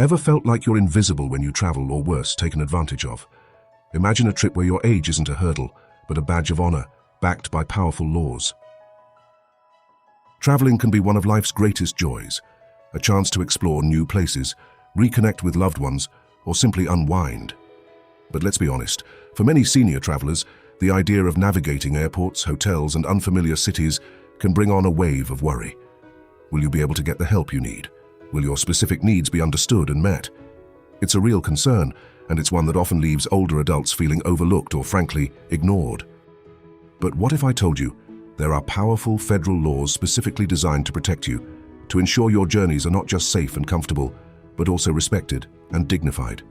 Ever felt like you're invisible when you travel, or worse, taken advantage of? Imagine a trip where your age isn't a hurdle, but a badge of honor, backed by powerful laws. Traveling can be one of life's greatest joys, a chance to explore new places, reconnect with loved ones, or simply unwind. But let's be honest, for many senior travelers, the idea of navigating airports, hotels, and unfamiliar cities can bring on a wave of worry. Will you be able to get the help you need? Will your specific needs be understood and met? It's a real concern, and it's one that often leaves older adults feeling overlooked or, frankly, ignored. But what if I told you there are powerful federal laws specifically designed to protect you, to ensure your journeys are not just safe and comfortable, but also respected and dignified?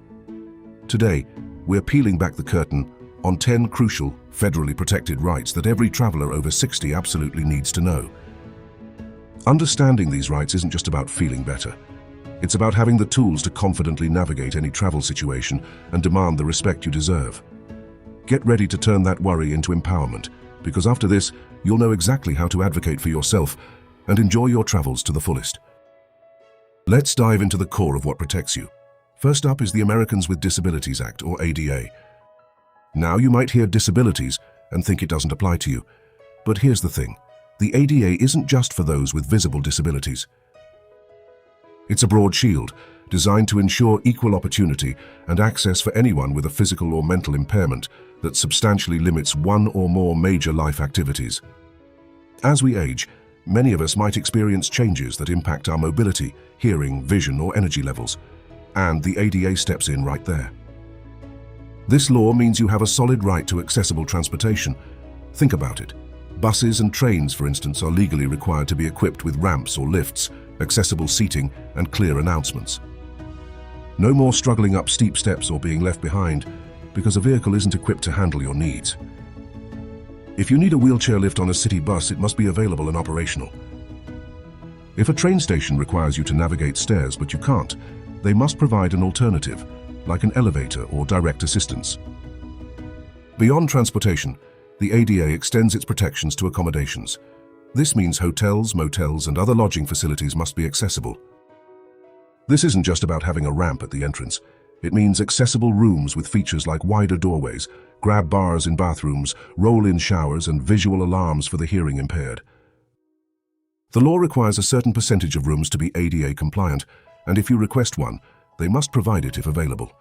Today, we're peeling back the curtain on 10 crucial, federally protected rights that every traveler over 60 absolutely needs to know. Understanding these rights isn't just about feeling better. It's about having the tools to confidently navigate any travel situation and demand the respect you deserve. Get ready to turn that worry into empowerment, because after this, you'll know exactly how to advocate for yourself and enjoy your travels to the fullest. Let's dive into the core of what protects you. First up is the Americans with Disabilities Act, or ADA. Now, you might hear disabilities and think it doesn't apply to you. But here's the thing. The ADA isn't just for those with visible disabilities. It's a broad shield designed to ensure equal opportunity and access for anyone with a physical or mental impairment that substantially limits one or more major life activities. As we age, many of us might experience changes that impact our mobility, hearing, vision, or energy levels. And the ADA steps in right there. This law means you have a solid right to accessible transportation. Think about it. Buses and trains, for instance, are legally required to be equipped with ramps or lifts, accessible seating, and clear announcements. No more struggling up steep steps or being left behind because a vehicle isn't equipped to handle your needs. If you need a wheelchair lift on a city bus, it must be available and operational. If a train station requires you to navigate stairs but you can't, they must provide an alternative, like an elevator or direct assistance. Beyond transportation, the ADA extends its protections to accommodations. This means hotels, motels, and other lodging facilities must be accessible. This isn't just about having a ramp at the entrance. It means accessible rooms with features like wider doorways, grab bars in bathrooms, roll-in showers, and visual alarms for the hearing impaired. The law requires a certain percentage of rooms to be ADA compliant, and if you request one, they must provide it if available.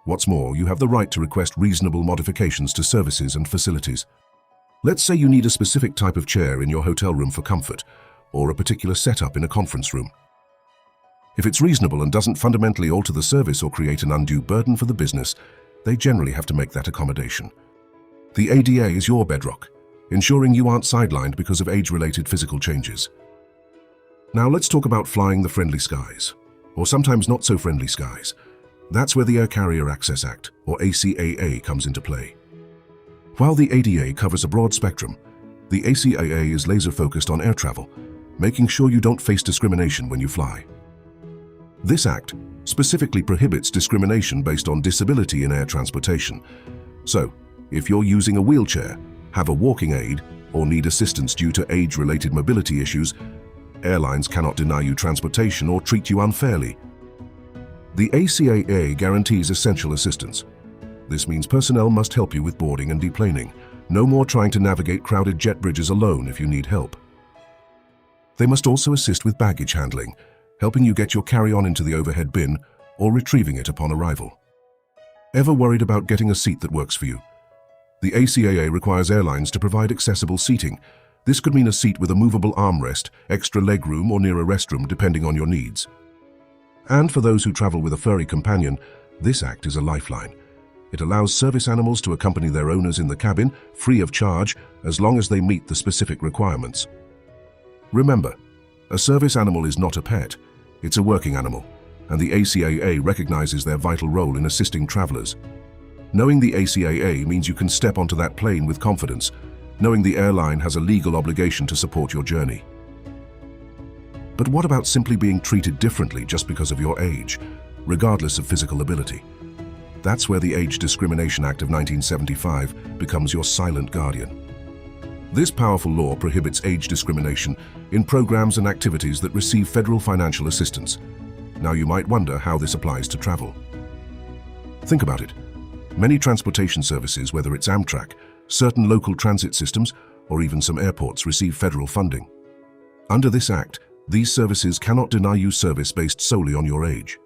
What's more, you have the right to request reasonable modifications to services and facilities. Let's say you need a specific type of chair in your hotel room for comfort, or a particular setup in a conference room. If it's reasonable and doesn't fundamentally alter the service or create an undue burden for the business, they generally have to make that accommodation. The ADA is your bedrock, ensuring you aren't sidelined because of age-related physical changes. Now let's talk about flying the friendly skies, or sometimes not so friendly skies. That's where the Air Carrier Access Act, or ACAA, comes into play. While the ADA covers a broad spectrum, the ACAA is laser-focused on air travel, making sure you don't face discrimination when you fly. This act specifically prohibits discrimination based on disability in air transportation. So, if you're using a wheelchair, have a walking aid, or need assistance due to age-related mobility issues, airlines cannot deny you transportation or treat you unfairly. The ACAA guarantees essential assistance. This means personnel must help you with boarding and deplaning. No more trying to navigate crowded jet bridges alone if you need help. They must also assist with baggage handling, helping you get your carry-on into the overhead bin or retrieving it upon arrival. Ever worried about getting a seat that works for you? The ACAA requires airlines to provide accessible seating. This could mean a seat with a movable armrest, extra legroom, or near a restroom, depending on your needs. And for those who travel with a furry companion, this act is a lifeline. It allows service animals to accompany their owners in the cabin, free of charge, as long as they meet the specific requirements. Remember, a service animal is not a pet, it's a working animal, and the ACAA recognizes their vital role in assisting travelers. Knowing the ACAA means you can step onto that plane with confidence, knowing the airline has a legal obligation to support your journey. But what about simply being treated differently just because of your age, regardless of physical ability? That's where the Age Discrimination Act of 1975 becomes your silent guardian. This powerful law prohibits age discrimination in programs and activities that receive federal financial assistance. Now you might wonder how this applies to travel. Think about it. Many transportation services, whether it's Amtrak, certain local transit systems, or even some airports, receive federal funding. Under this act, these services cannot deny you service based solely on your age.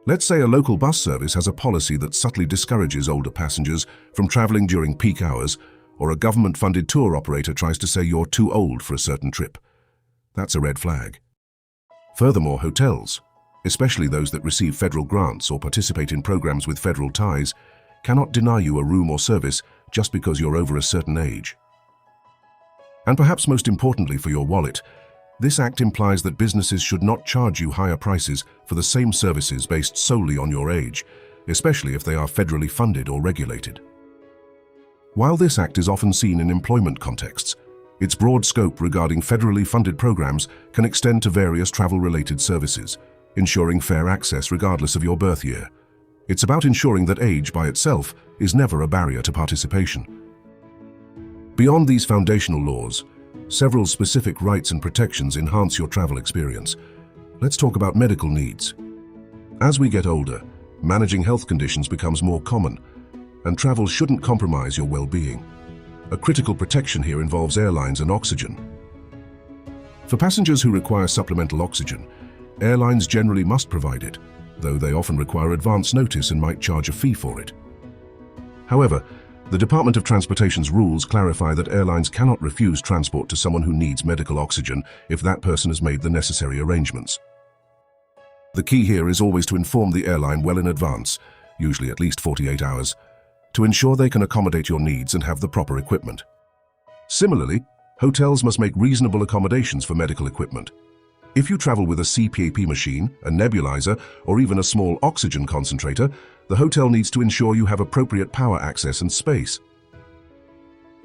Let's say a local bus service has a policy that subtly discourages older passengers from traveling during peak hours, or a government-funded tour operator tries to say you're too old for a certain trip. That's a red flag. Furthermore, hotels, especially those that receive federal grants or participate in programs with federal ties, cannot deny you a room or service just because you're over a certain age. And perhaps most importantly for your wallet, this act implies that businesses should not charge you higher prices for the same services based solely on your age, especially if they are federally funded or regulated. While this act is often seen in employment contexts, its broad scope regarding federally funded programs can extend to various travel-related services, ensuring fair access regardless of your birth year. It's about ensuring that age by itself is never a barrier to participation. Beyond these foundational laws, several specific rights and protections enhance your travel experience. Let's talk about medical needs. As we get older, managing health conditions becomes more common, and travel shouldn't compromise your well-being. A critical protection here involves airlines and oxygen. For passengers who require supplemental oxygen, airlines generally must provide it, though they often require advance notice and might charge a fee for it. However, the Department of Transportation's rules clarify that airlines cannot refuse transport to someone who needs medical oxygen if that person has made the necessary arrangements. The key here is always to inform the airline well in advance, usually at least 48 hours, to ensure they can accommodate your needs and have the proper equipment. Similarly, hotels must make reasonable accommodations for medical equipment. If you travel with a CPAP machine, a nebulizer, or even a small oxygen concentrator, the hotel needs to ensure you have appropriate power access and space.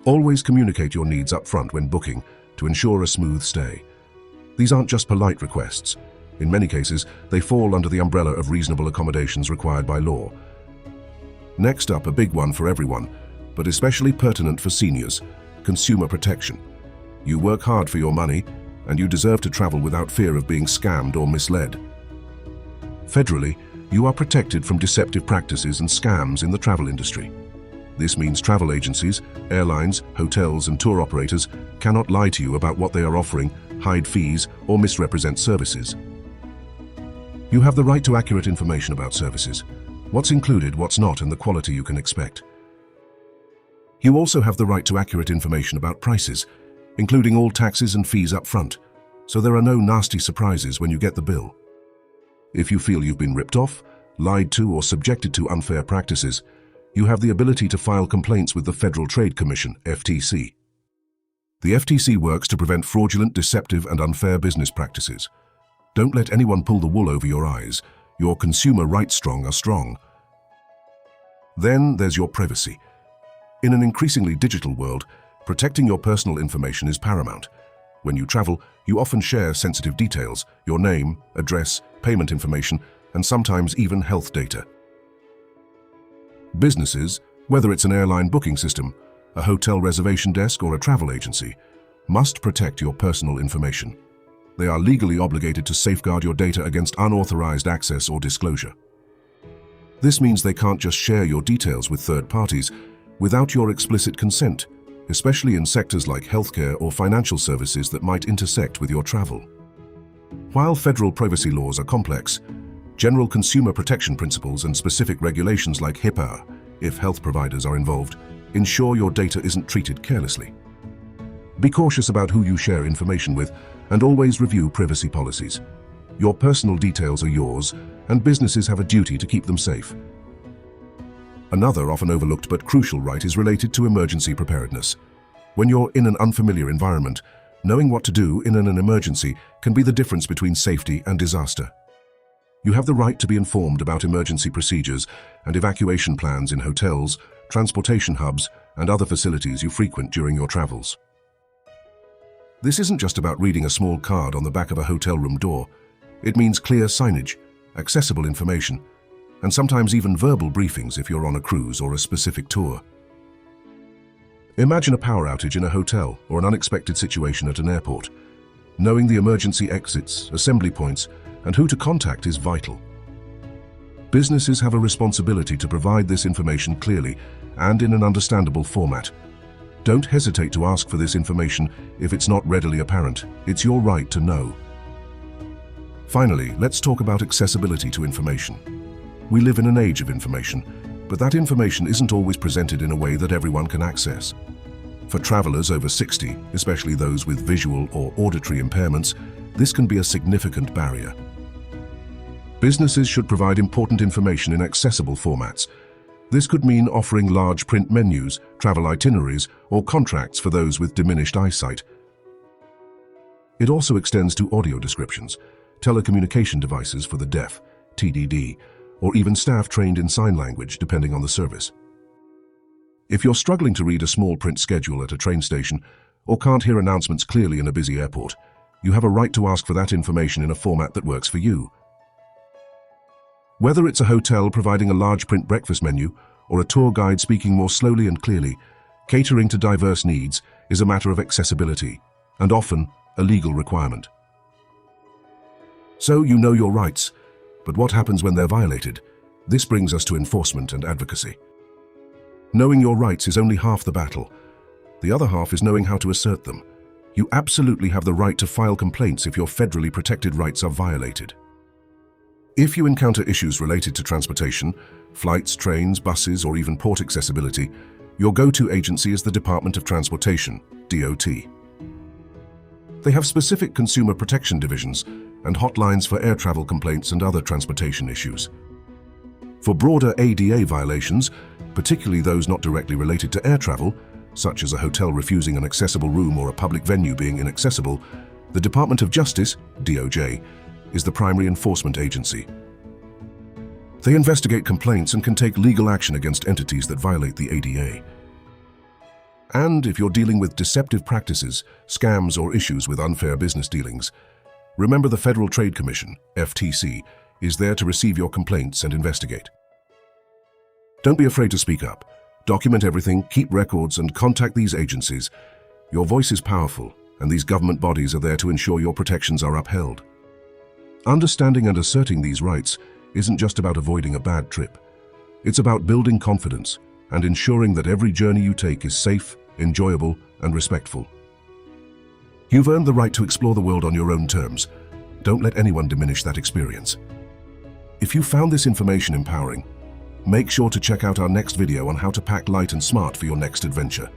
Always communicate your needs up front when booking to ensure a smooth stay. These aren't just polite requests. In many cases, they fall under the umbrella of reasonable accommodations required by law. Next up, a big one for everyone, but especially pertinent for seniors: consumer protection. You work hard for your money, and you deserve to travel without fear of being scammed or misled. Federally, you are protected from deceptive practices and scams in the travel industry. This means travel agencies, airlines, hotels, and tour operators cannot lie to you about what they are offering, hide fees, or misrepresent services. You have the right to accurate information about services, what's included, what's not, and the quality you can expect. You also have the right to accurate information about prices, including all taxes and fees up front, so there are no nasty surprises when you get the bill. If you feel you've been ripped off, lied to, or subjected to unfair practices, you have the ability to file complaints with the Federal Trade Commission, FTC. The FTC works to prevent fraudulent, deceptive, and unfair business practices. Don't let anyone pull the wool over your eyes. Your consumer rights are strong. Then there's your privacy. In an increasingly digital world, protecting your personal information is paramount. When you travel, you often share sensitive details: your name, address, payment information, and sometimes even health data. Businesses, whether it's an airline booking system, a hotel reservation desk, or a travel agency, must protect your personal information. They are legally obligated to safeguard your data against unauthorized access or disclosure. This means they can't just share your details with third parties without your explicit consent, especially in sectors like healthcare or financial services that might intersect with your travel. While federal privacy laws are complex, general consumer protection principles and specific regulations like HIPAA, if health providers are involved, ensure your data isn't treated carelessly. Be cautious about who you share information with, and always review privacy policies. Your personal details are yours, and businesses have a duty to keep them safe. Another often overlooked but crucial right is related to emergency preparedness. When you're in an unfamiliar environment, knowing what to do in an emergency can be the difference between safety and disaster. You have the right to be informed about emergency procedures and evacuation plans in hotels, transportation hubs, and other facilities you frequent during your travels. This isn't just about reading a small card on the back of a hotel room door. It means clear signage, accessible information, and sometimes even verbal briefings if you're on a cruise or a specific tour. Imagine a power outage in a hotel or an unexpected situation at an airport. Knowing the emergency exits, assembly points, and who to contact is vital. Businesses have a responsibility to provide this information clearly and in an understandable format. Don't hesitate to ask for this information if it's not readily apparent. It's your right to know. Finally, let's talk about accessibility to information. We live in an age of information, but that information isn't always presented in a way that everyone can access. For travelers over 60, especially those with visual or auditory impairments, this can be a significant barrier. Businesses should provide important information in accessible formats. This could mean offering large print menus, travel itineraries, or contracts for those with diminished eyesight. It also extends to audio descriptions, telecommunication devices for the deaf, TDD, or even staff trained in sign language, depending on the service. If you're struggling to read a small print schedule at a train station or can't hear announcements clearly in a busy airport, you have a right to ask for that information in a format that works for you. Whether it's a hotel providing a large print breakfast menu or a tour guide speaking more slowly and clearly, catering to diverse needs is a matter of accessibility and often a legal requirement. So you know your rights, but what happens when they're violated? This brings us to enforcement and advocacy. Knowing your rights is only half the battle. The other half is knowing how to assert them. You absolutely have the right to file complaints if your federally protected rights are violated. If you encounter issues related to transportation, flights, trains, buses, or even port accessibility, your go-to agency is the Department of Transportation, DOT. They have specific consumer protection divisions and hotlines for air travel complaints and other transportation issues. For broader ADA violations, particularly those not directly related to air travel, such as a hotel refusing an accessible room or a public venue being inaccessible, the Department of Justice, DOJ, is the primary enforcement agency. They investigate complaints and can take legal action against entities that violate the ADA. And if you're dealing with deceptive practices, scams, or issues with unfair business dealings, remember the Federal Trade Commission, FTC, is there to receive your complaints and investigate. Don't be afraid to speak up. Document everything, keep records, and contact these agencies. Your voice is powerful, and these government bodies are there to ensure your protections are upheld. Understanding and asserting these rights isn't just about avoiding a bad trip. It's about building confidence and ensuring that every journey you take is safe, enjoyable, and respectful. You've earned the right to explore the world on your own terms. Don't let anyone diminish that experience. If you found this information empowering, make sure to check out our next video on how to pack light and smart for your next adventure.